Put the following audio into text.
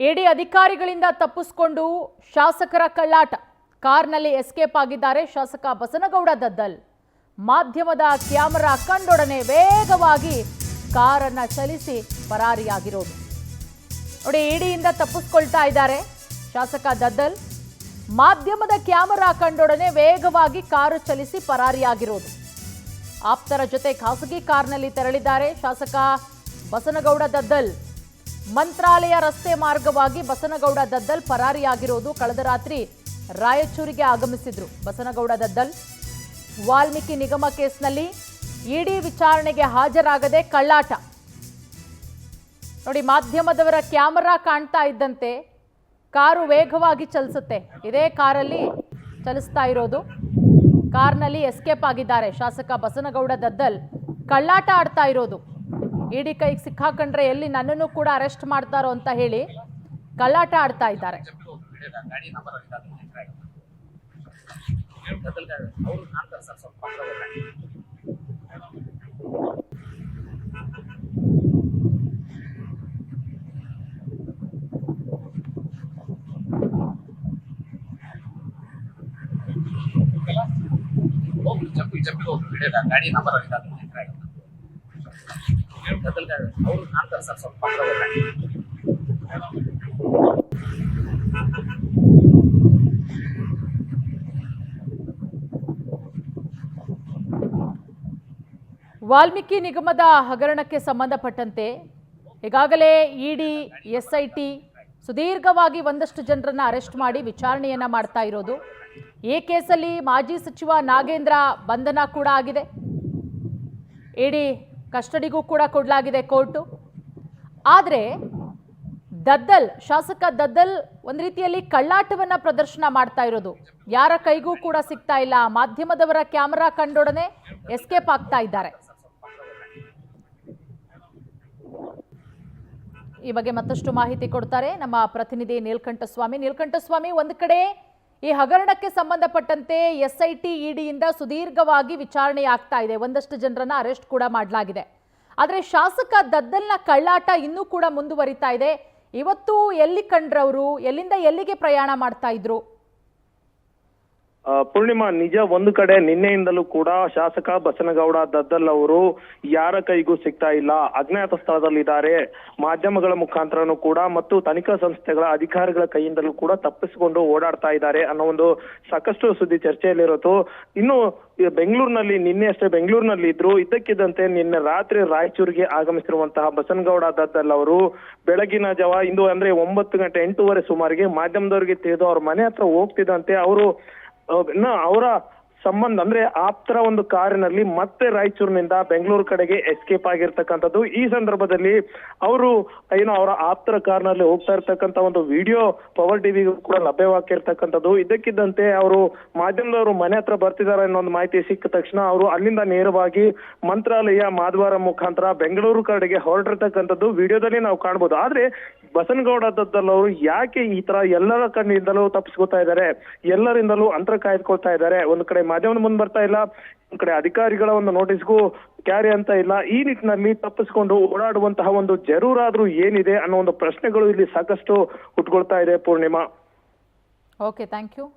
ಇಡಿ ಅಧಿಕಾರಿಗಳಿಂದ ತಪ್ಪಿಸಿಕೊಂಡು ಶಾಸಕರ ಕಳ್ಳಾಟ. ಕಾರ್ನಲ್ಲಿ ಎಸ್ಕೇಪ್ ಆಗಿದ್ದಾರೆ ಶಾಸಕ ಬಸನಗೌಡ ದದ್ದಲ್. ಮಾಧ್ಯಮದ ಕ್ಯಾಮೆರಾ ಕಂಡೊಡನೆ ವೇಗವಾಗಿ ಕಾರನ್ನ ಚಲಿಸಿ ಪರಾರಿಯಾಗಿರೋದು ನೋಡಿ. ಇಡಿಯಿಂದ ತಪ್ಪಿಸಿಕೊಳ್ತಾ ಇದ್ದಾರೆ ಶಾಸಕ ದದ್ದಲ್. ಮಾಧ್ಯಮದ ಕ್ಯಾಮೆರಾ ಕಂಡೊಡನೆ ವೇಗವಾಗಿ ಕಾರು ಚಲಿಸಿ ಪರಾರಿಯಾಗಿರೋದು. ಆಪ್ತರ ಜೊತೆ ಖಾಸಗಿ ಕಾರ್ನಲ್ಲಿ ತೆರಳಿದ್ದಾರೆ ಶಾಸಕ ಬಸನಗೌಡ ದದ್ದಲ್. ಮಂತ್ರಾಲಯ ರಸ್ತೆ ಮಾರ್ಗವಾಗಿ ಬಸನಗೌಡ ದದ್ದಲ್ ಪರಾರಿಯಾಗಿರೋದು. ಕಳೆದ ರಾತ್ರಿ ರಾಯಚೂರಿಗೆ ಆಗಮಿಸಿದ್ರು ಬಸನಗೌಡ ದದ್ದಲ್. ವಾಲ್ಮೀಕಿ ನಿಗಮ ಕೇಸ್ನಲ್ಲಿ ಇಡಿ ವಿಚಾರಣೆಗೆ ಹಾಜರಾಗದೆ ಕಳ್ಳಾಟ ನೋಡಿ. ಮಾಧ್ಯಮದವರ ಕ್ಯಾಮೆರಾ ಕಾಣ್ತಾ ಇದ್ದಂತೆ ಕಾರು ವೇಗವಾಗಿ ಚಲಿಸುತ್ತೆ. ಇದೇ ಕಾರಲ್ಲಿ ಚಲಿಸ್ತಾ ಇರೋದು. ಕಾರ್ನಲ್ಲಿ ಎಸ್ಕೇಪ್ ಆಗಿದ್ದಾರೆ ಶಾಸಕ ಬಸನಗೌಡ ದದ್ದಲ್. ಕಳ್ಳಾಟ ಆಡ್ತಾ ಇರೋದು. ಇಡಿ ಕೈಗೆ ಸಿಕ್ಕಾಕೊಂಡ್ರೆ ಎಲ್ಲಿ ನನ್ನನ್ನು ಕೂಡ ಅರೆಸ್ಟ್ ಮಾಡ್ತಾರೋ ಅಂತ ಹೇಳಿ ಕಳ್ಳಾಟ ಆಡ್ತಾ ಇದ್ದಾರೆ. ಗಾಡಿ ನಂಬರ್ ವಾಲ್ಮೀಕಿ ನಿಗಮದ ಹಗರಣಕ್ಕೆ ಸಂಬಂಧಪಟ್ಟಂತೆ ಈಗಾಗಲೇ ಇಡಿ ಎಸ್ಐಟಿ ಸುದೀರ್ಘವಾಗಿ ಒಂದಷ್ಟು ಜನರನ್ನ ಅರೆಸ್ಟ್ ಮಾಡಿ ವಿಚಾರಣೆಯನ್ನ ಮಾಡ್ತಾ ಇರೋದು. ಈ ಕೇಸಲ್ಲಿ ಮಾಜಿ ಸಚಿವ ನಾಗೇಂದ್ರ ಬಂಧನ ಕೂಡ ಆಗಿದೆ. ಇಡಿ ಕಸ್ಟಡಿಗೂ ಕೂಡ ಕೊಡಲಾಗಿದೆ ಕೋರ್ಟು. ಆದರೆ ದದ್ದಲ್, ಶಾಸಕ ದದ್ದಲ್ ಒಂದು ರೀತಿಯಲ್ಲಿ ಕಳ್ಳಾಟವನ್ನ ಪ್ರದರ್ಶನ ಮಾಡ್ತಾ ಇರೋದು. ಯಾರ ಕೈಗೂ ಕೂಡ ಸಿಗ್ತಾ ಇಲ್ಲ. ಮಾಧ್ಯಮದವರ ಕ್ಯಾಮೆರಾ ಕಂಡೊಡನೆ ಎಸ್ಕೇಪ್ ಆಗ್ತಾ ಇದ್ದಾರೆ. ಈ ಬಗ್ಗೆ ಮತ್ತಷ್ಟು ಮಾಹಿತಿ ಕೊಡ್ತಾರೆ ನಮ್ಮ ಪ್ರತಿನಿಧಿ ನೀಲಕಂಠಸ್ವಾಮಿ. ನೀಲಕಂಠಸ್ವಾಮಿ, ಒಂದು ಕಡೆ ಈ ಹಗರಣಕ್ಕೆ ಸಂಬಂಧಪಟ್ಟಂತೆ ಎಸ್ಐಟಿ ಇಡಿಯಿಂದ ಸುದೀರ್ಘವಾಗಿ ವಿಚಾರಣೆ ಆಗ್ತಾ ಇದೆ. ಒಂದಷ್ಟು ಜನರನ್ನ ಅರೆಸ್ಟ್ ಕೂಡ ಮಾಡಲಾಗಿದೆ. ಆದರೆ ಶಾಸಕ ದದ್ದಲ್ನ ಕಳ್ಳಾಟ ಇನ್ನೂ ಕೂಡ ಮುಂದುವರಿತಾ ಇದೆ. ಇವತ್ತು ಎಲ್ಲಿ ಕಂಡ್ರವರು, ಎಲ್ಲಿಂದ ಎಲ್ಲಿಗೆ ಪ್ರಯಾಣ ಮಾಡ್ತಾ ಇದ್ರು? ಪೂರ್ಣಿಮಾ, ನಿಜ. ಒಂದು ಕಡೆ ನಿನ್ನೆಯಿಂದಲೂ ಕೂಡ ಶಾಸಕ ಬಸನಗೌಡ ದದ್ದಲ್ ಅವರು ಯಾರ ಕೈಗೂ ಸಿಗ್ತಾ ಇಲ್ಲ, ಅಜ್ಞಾತ ಸ್ಥಳದಲ್ಲಿದ್ದಾರೆ. ಮಾಧ್ಯಮಗಳ ಮುಖಾಂತರನೂ ಕೂಡ ಮತ್ತು ತನಿಖಾ ಸಂಸ್ಥೆಗಳ ಅಧಿಕಾರಿಗಳ ಕೈಯಿಂದಲೂ ಕೂಡ ತಪ್ಪಿಸಿಕೊಂಡು ಓಡಾಡ್ತಾ ಇದ್ದಾರೆ ಅನ್ನೋ ಒಂದು ಸಾಕಷ್ಟು ಸುದ್ದಿ ಚರ್ಚೆಯಲ್ಲಿರೋದು. ಇನ್ನು ಬೆಂಗಳೂರಿನಲ್ಲಿ ನಿನ್ನೆ ಅಷ್ಟೇ ಬೆಂಗಳೂರಿನಲ್ಲಿ ಇದ್ರು. ಇದ್ದಕ್ಕಿದ್ದಂತೆ ನಿನ್ನೆ ರಾತ್ರಿ ರಾಯಚೂರಿಗೆ ಆಗಮಿಸಿರುವಂತಹ ಬಸನಗೌಡ ದದ್ದಲ್ ಅವರು ಬೆಳಗಿನ ಜಾವ ಇಂದು ಅಂದ್ರೆ 9 ಗಂಟೆ 8:30 ಸುಮಾರಿಗೆ ಮಾಧ್ಯಮದವರಿಗೆ ತಿಳಿದು ಅವ್ರ ಮನೆ ಹತ್ರ ಹೋಗ್ತಿದ್ದಂತೆ ಅವರು ಅವರ ಸಂಬಂಧ ಅಂದ್ರೆ ಆಪ್ತರ ಒಂದು ಕಾರಿನಲ್ಲಿ ಮತ್ತೆ ರಾಯಚೂರಿನಿಂದ ಬೆಂಗಳೂರು ಕಡೆಗೆ ಎಸ್ಕೇಪ್ ಆಗಿರ್ತಕ್ಕಂಥದ್ದು. ಈ ಸಂದರ್ಭದಲ್ಲಿ ಅವರು ಅವರ ಆಪ್ತರ ಕಾರ್ನಲ್ಲಿ ಹೋಗ್ತಾ ಇರ್ತಕ್ಕಂಥ ಒಂದು ವಿಡಿಯೋ ಪವರ್ ಟಿವಿ ಕೂಡ ಲಭ್ಯವಾಗಿರ್ತಕ್ಕಂಥದ್ದು. ಇದ್ದಕ್ಕಿದ್ದಂತೆ ಅವರು ಮಾಧ್ಯಮದವರು ಮನೆ ಹತ್ರ ಬರ್ತಿದ್ದಾರೆ ಅನ್ನೋ ಒಂದು ಮಾಹಿತಿ ಸಿಕ್ಕ ತಕ್ಷಣ ಅವರು ಅಲ್ಲಿಂದ ನೇರವಾಗಿ ಮಂತ್ರಾಲಯ ಮಾಧವಾರ ಮುಖಾಂತರ ಬೆಂಗಳೂರು ಕಡೆಗೆ ಹೊರಟಿರ್ತಕ್ಕಂಥದ್ದು ವಿಡಿಯೋದಲ್ಲಿ ನಾವು ಕಾಣ್ಬೋದು. ಆದ್ರೆ ಬಸನಗೌಡ ದದ್ದಲ್ ಅವರು ಯಾಕೆ ಈ ತರ ಎಲ್ಲರ ಕಣ್ಣಿಂದಲೂ ತಪ್ಪಿಸ್ಕೊತಾ ಇದ್ದಾರೆ, ಎಲ್ಲರಿಂದಲೂ ಅಂತರ ಕಾಯ್ದುಕೊಳ್ತಾ ಇದ್ದಾರೆ? ಒಂದು ಕಡೆ ಮಾಧ್ಯಮದ ಮುಂದೆ ಬರ್ತಾ ಇಲ್ಲ, ಒಂದ್ ಕಡೆ ಅಧಿಕಾರಿಗಳ ಒಂದು ನೋಟಿಸ್ಗೂ ಕ್ಯಾರಿ ಅಂತ ಇಲ್ಲ. ಈ ನಿಟ್ಟಿನಲ್ಲಿ ತಪ್ಪಿಸ್ಕೊಂಡು ಓಡಾಡುವಂತಹ ಒಂದು ಜರೂರಾದ್ರೂ ಏನಿದೆ ಅನ್ನೋ ಒಂದು ಪ್ರಶ್ನೆಗಳು ಇಲ್ಲಿ ಸಾಕಷ್ಟು ಹುಟ್ಕೊಳ್ತಾ ಇದೆ. Purnima, okay, thank you.